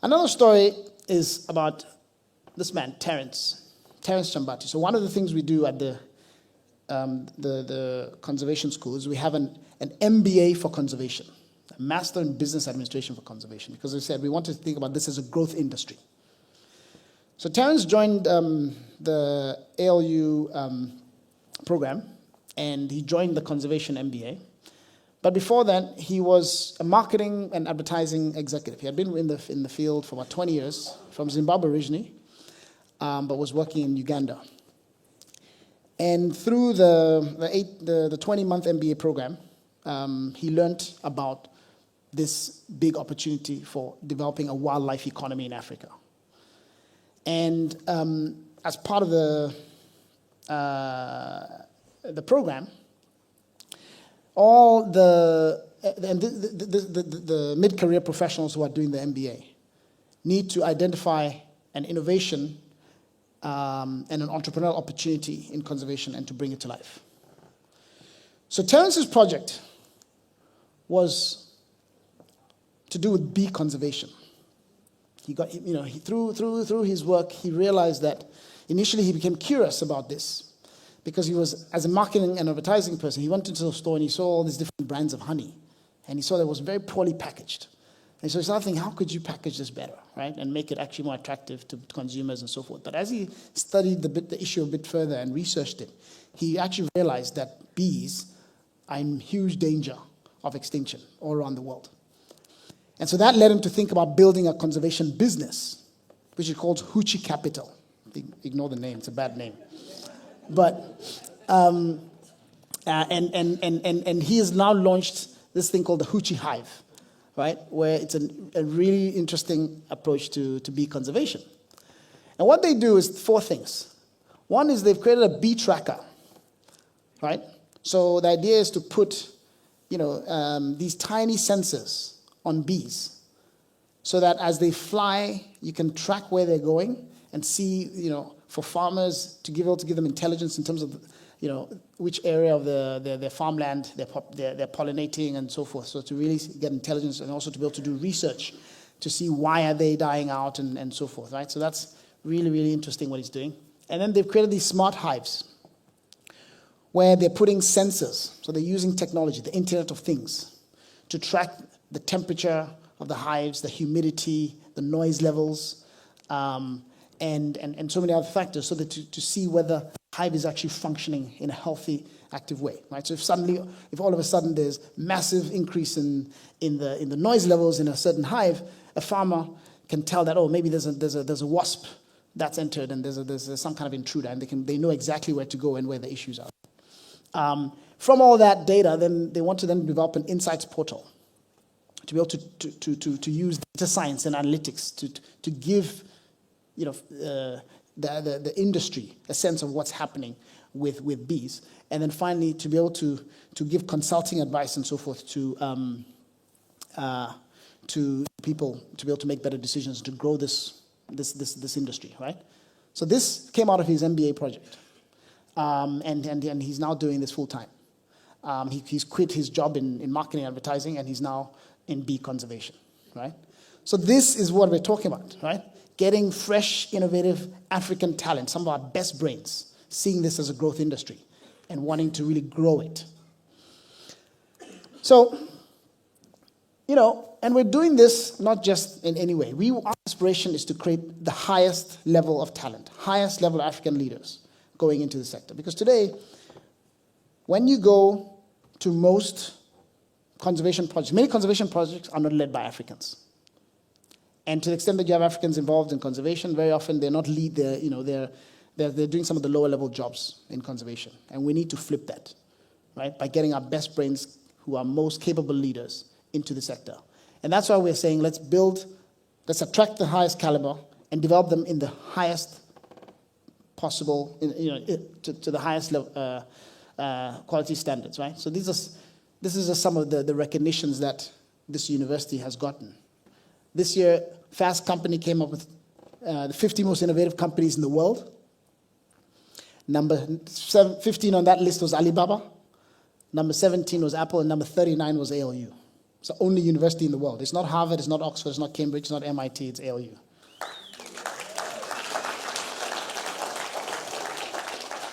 Another story is about this man, Terence Chambati. So one of the things we do at the conservation school is we have an MBA for conservation, a Master in Business Administration for Conservation, because we said we want to think about this as a growth industry. So Terence joined the ALU program, and he joined the Conservation MBA. But before that, he was a marketing and advertising executive. He had been in the field for about 20 years, from Zimbabwe originally, but was working in Uganda. And through the 20-month MBA program, he learned about this big opportunity for developing a wildlife economy in Africa. And as part of the program, all the mid-career professionals who are doing the MBA need to identify an innovation and an entrepreneurial opportunity in conservation and to bring it to life. So Terence's project was to do with bee conservation. He got, through his work, he realized that initially he became curious about this, because he was, as a marketing and advertising person, he went into the store and he saw all these different brands of honey. And he saw that it was very poorly packaged. And so he started thinking, how could you package this better, right? And make it actually more attractive to consumers and so forth. But as he studied the issue a bit further and researched it, he actually realized that bees are in huge danger of extinction all around the world. And so that led him to think about building a conservation business, which he called Huchi Capital. Ignore the name, it's a bad name. But and he has now launched this thing called the Huchi Hive, right? Where it's a really interesting approach to bee conservation. And what they do is 4 things. One is they've created a bee tracker, right? So the idea is to put, these tiny sensors on bees, so that as they fly, you can track where they're going and see, for farmers to give them intelligence in terms of, which area of their farmland they're pollinating and so forth. So to really get intelligence and also to be able to do research to see why are they dying out and so forth, right? So that's really, really interesting what he's doing. And then they've created these smart hives where they're putting sensors. So they're using technology, the Internet of Things, to track the temperature of the hives, the humidity, the noise levels, and so many other factors, so that to see whether the hive is actually functioning in a healthy, active way, right? So if all of a sudden there's massive increase in the noise levels in a certain hive, a farmer can tell that, maybe there's a wasp that's entered and there's some kind of intruder, and they know exactly where to go and where the issues are. From all that data, then they want to then develop an insights portal to be able to use data science and analytics to give the industry a sense of what's happening with bees, and then finally to be able to give consulting advice and so forth to people to be able to make better decisions to grow this industry, right? So this came out of his MBA project, and he's now doing this full time. He's quit his job in marketing and advertising, and he's now in bee conservation, right? So this is what we're talking about, right? Getting fresh, innovative African talent, some of our best brains, seeing this as a growth industry and wanting to really grow it. So, and we're doing this not just in any way. Our aspiration is to create the highest level of talent, highest level of African leaders going into the sector. Because today, when you go to most conservation projects, many conservation projects are not led by Africans. And to the extent that you have Africans involved in conservation, very often they're not they're doing some of the lower level jobs in conservation. And we need to flip that, right? By getting our best brains who are most capable leaders into the sector. And that's why we're saying let's attract the highest caliber and develop them in the highest possible, to the highest level, quality standards, right? So this is some of the recognitions that this university has gotten. This year, Fast Company came up with the 50 most innovative companies in the world. Number 15 on that list was Alibaba. Number 17 was Apple, and number 39 was ALU. It's the only university in the world. It's not Harvard, it's not Oxford, it's not Cambridge, it's not MIT, it's ALU.